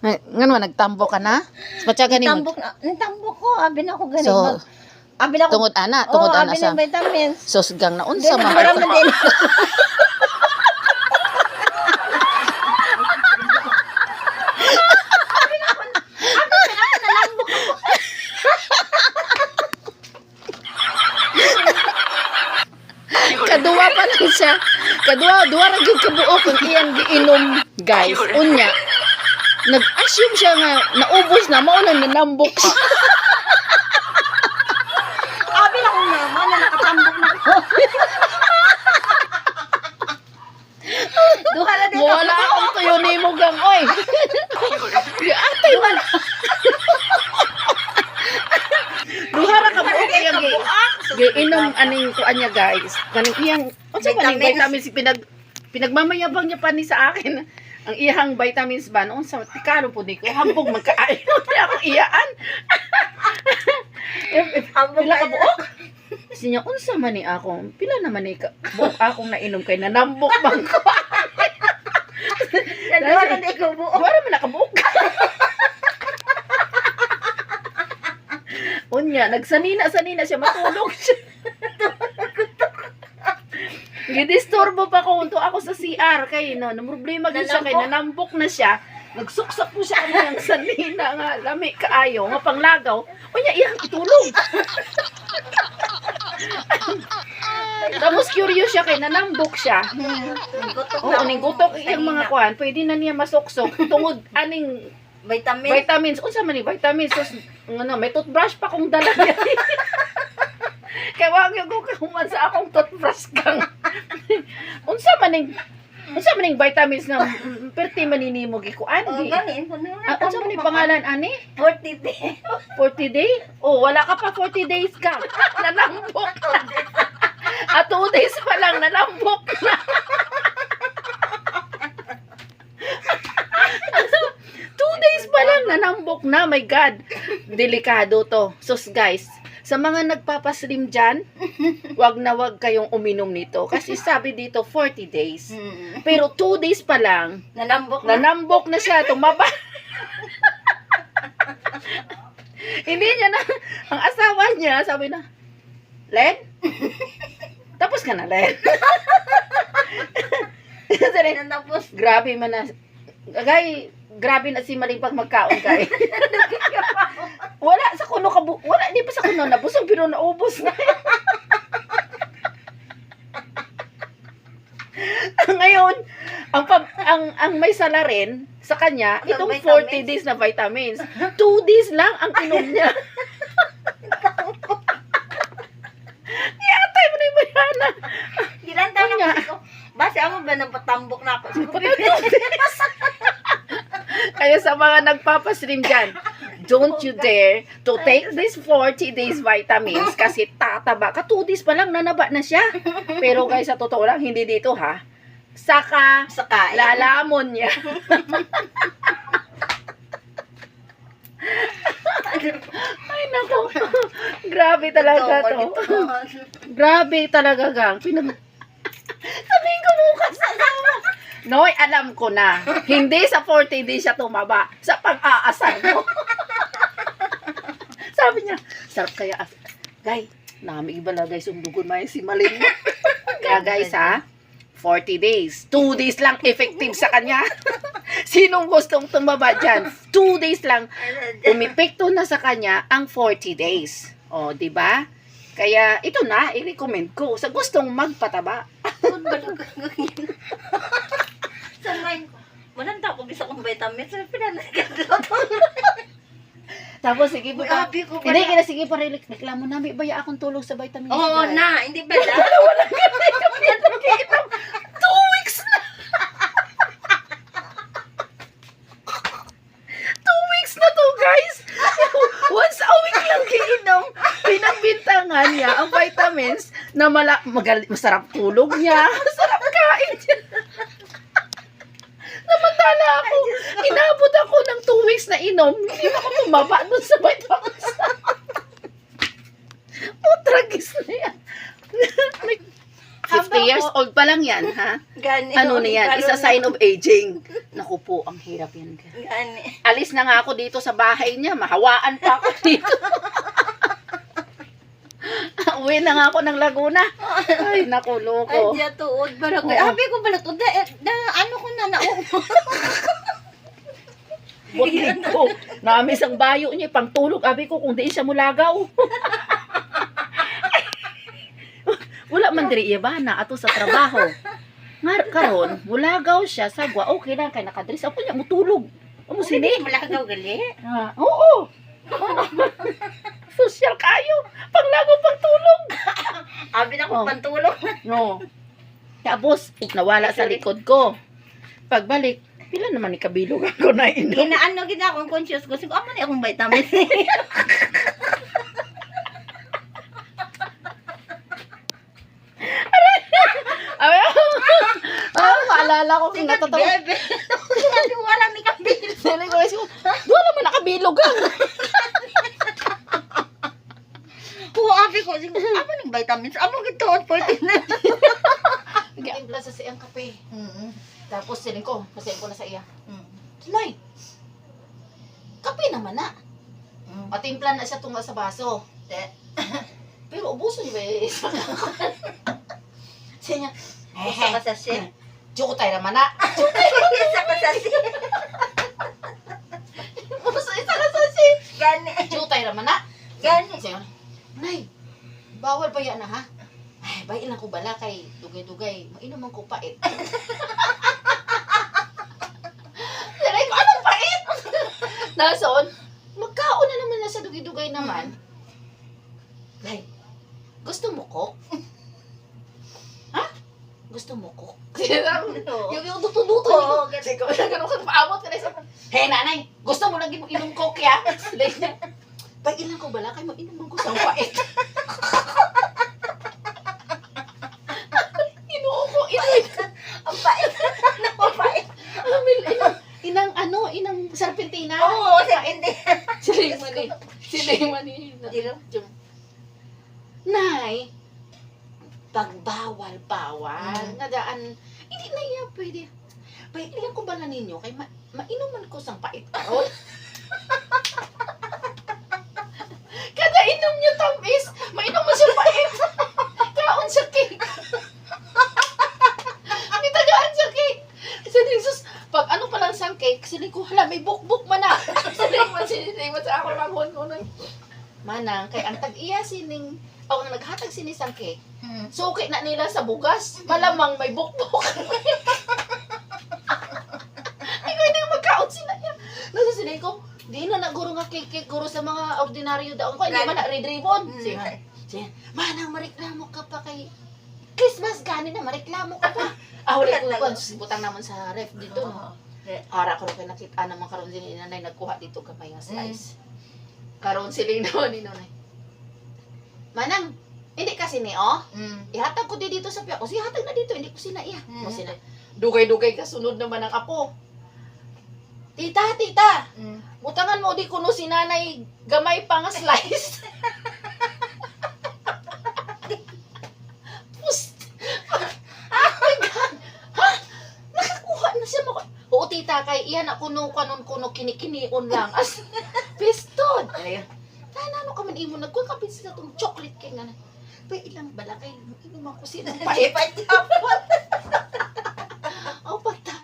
Ngano nagtambo ka na? Patyaga ni mo. Nagtambok ko, abi na ako ganun. So, abi na ako. tungod ana sa. Abi na vitamins. Sosgang na unsa man. Marami din. Kaduwa pa lang siya. Duwa ra gyud kabuok ang iyang giinom, guys. Unya. Nag-assume siya nga naubos na mao nang nanambok siya. Abi na ako naman na nakatambok na ako. Duha na din. Wala akong tuyo nimo gang oy. Atay man. Duha ra ka buok iyang giinom aning kuan niya, guys. Kaning iyang unsa man ning vitamins pinagmamayabang niya pa ni sa akin. Ang iyang vitamins ba noon sa tikaro po di ko hambog magkaayo niya akong iyaan. Pila ka buok? Sinya unsa man ni ako? Pila naman ni ka buok akong nainom kay nanambok bang ko. Duha na din ko buok. Duha man nakabuok. Unya, nagsanina siya, matulog siya. Gidisturbo pa ko unto ako sa CR kay no, problema gyud siya kay nanambok na siya. Nagsuksak po siya ang sanina nga lami kaayo nga panglagaw. Unya iyang itulog. Tapos curious siya kay nanambok siya. Oo, ning gutok iyang mga kuan, pwede na niya masuksok tungod aning vitamins. Unsa man ni vitamins? So, ano, may toothbrush pa kong dala niya. Kaya wag yung kukuman sa akong toothbrush kang. Unsa man ning vitamins na perti maninimo gikuan. Ganin ko na. Unsa man ning pangalan ani? 40 days. 40 days? Oh, wala ka pa 40 days ka. Nanambok na. At 2 days pa lang nanambok na. 2 days pa lang nanambok na. My God. Delikado to. So guys, sa mga nagpapaslim dyan, wag na wag kayong uminom nito. Kasi sabi dito 40 days. Pero 2 days pa lang, nanambok na siya. Tumaba. Hindi niya na, ang asawa niya, sabi na, Len? Tapos ka na, Len. Tapos Grabe man na. Grabe na si Maling pag magkaon kay. Wala sa kuno wala di pa sa kuno nabusog pero naubos na. Ngayon, ang may sala rin sa kanya itong 40 days na vitamins. 2 days lang ang inom niya. Yatay mo na yung bayana. ilan taon na ko. Base ako ba nang patambok na ako. Kaya sa mga nagpapaslim dyan, don't you dare to take this 40 days vitamins kasi tataba. 2 days pa lang nanaba na siya. Pero guys, sa totoo lang, hindi dito ha. Saka lalamon niya. Ay nako. Grabe talaga to. Grabe talaga gang. Sabihin ko bukas sa asawa. Noy, alam ko na. Hindi sa 40 days siya tumaba. Sa pang-aasar mo. Sabi niya, sarap kaya. Guys, nami iba na guys, umdugon may si Malin. Kaya guys ha, 40 days. 2 days lang effective sa kanya. Sinong gustong tumaba dyan? 2 days lang. Umipekto na sa kanya ang 40 days. O, di ba? Kaya ito na, i-recommend ko sa gustong magpataba. Sa mind ko, walang tao kung gusto kong vitamins. Pinanagat Tapos sige pa. Grabe ko Hindi kaya sige pa reklamo na may baya akong tulog sa vitamins. Oo na, hindi ba lang? Wala ka. 2 weeks na. 2 weeks na to, guys. Once a week lang giinom. Pinagbintangan niya ang vitamins na masarap tulog niya, masarap kain niya. Samantala ako, inabot ako ng 2 weeks na inom, hindi ako tumaba dun sa vitamins. Tragis na yan. 50 years old pa lang yan, ha? Ano na yan? Isa sign of aging. Naku po, ang hirap yan. Gani. Alis na nga ako dito sa bahay niya. Mahawaan pa ako dito. Uwi na nga ako ng Laguna. Ay, naku, Ay, loko. diya tuod. Barangay. Oo. Abi ko pala tuod. Ano ko na Buti ko. Naamis ang bayo niya. Pangtulog. Abi ko kung di siya mulagaw. Wala man diri iya ba na ato sa trabaho. Nga karon, mulagaw siya sagwa. Okay lang kay nakadress ako niya mutulog. Amo sini? Malagaw gali. Oo. Social kayo. Panglagaw pagtulog. Abi na ko Oh. pantulong. No. Tapos, nawala sa likod ko. Pagbalik, pila naman ni kabilog ako na inom. Ginaano gina akong conscious ko. Siguro amo ni akong vitamins. Maalala ko kung natatawa. Bebe. Sabi ko wala may kabil. Sali ko kasi, doon naman nakabilog ka. Oo, abi ko. Amo ng vitamins. Amo gito. Pwede na. Nag-iimpla sa siyang kape. Tapos siling ko na sa iya. Mm. Tunay. Kape naman na. Matimpla na siya tunga sa baso. Pero ubuso niya ba siya niya. Isa ka sa siya. Joko tayo naman na. Isa ka sa siya. Ubuso isa na sa siya. Gani. Joko tayo naman na. Gani. Siya, Nay, bawal ba yan na ha? Ay, bayin lang ko bala kay dugay-dugay. Mainom ang ko pait. Saray ko, anong pait? Nason, magkaon na naman na sa dugay-dugay naman. Nay, gusto mo ko? Ha? Gusto mo ko? Yung duto-duto. Oo, Kasi ko, ganun ka paabot ka na sa... Hey, nanay, gusto mo lagi mo inom ko kaya? Bayin lang ko bala kay mainom ang ko sa pait. Ang pait. Ang pait. Inang serpentina. Oo, hindi. Sila mani. Nay, pagbawal-bawal, nga daan, hindi na iya pwede. Ilan ko ba na ninyo, kay mainuman ko sang pait karon. Kada inom nyo tamis, mainom mo siya pait. Kaon siya cake. Nitagaan siya cake. Sabi, sus, pag ano pa lang sang cake, sabi ko, hala, may buk-buk man na. Sabi mo sa ako manghon ko nun. Manang, kay ang tag-iya sining, ang naghatag sini sang cake, suki na nila sa bugas, malamang may buk-buk. Ay, ko hindi magkaot sila niya. Nasa sinay ko, di na naguro nga cake guro sa mga ordinaryo daon ko, hindi man na red ribbon. Siya, manang mareklamo ka pa kay Christmas gani na, mareklamo ka pa. Wala ko butang naman sa ref dito. No? Ara ko rin nakita naman karon din ni nanay nagkuha dito kamay nga slice. Karon siling naman ni nanay. Manang, hindi kasi ni ihatag ko dito sa piyak. O siya hatag na dito, hindi ko sinaiya. O sina, dugay-dugay kasunod naman ang apo. Tita, butangan mo di kuno si nanay gamay pa nga slice. Oo, tita, kay iyan na kuno kinikinion lang. As, piston. Ayun. Ano ka man imo nagkuha ka pinsin na itong chocolate kay nga na. Pa ilang bala kay inuman ko sinang pait.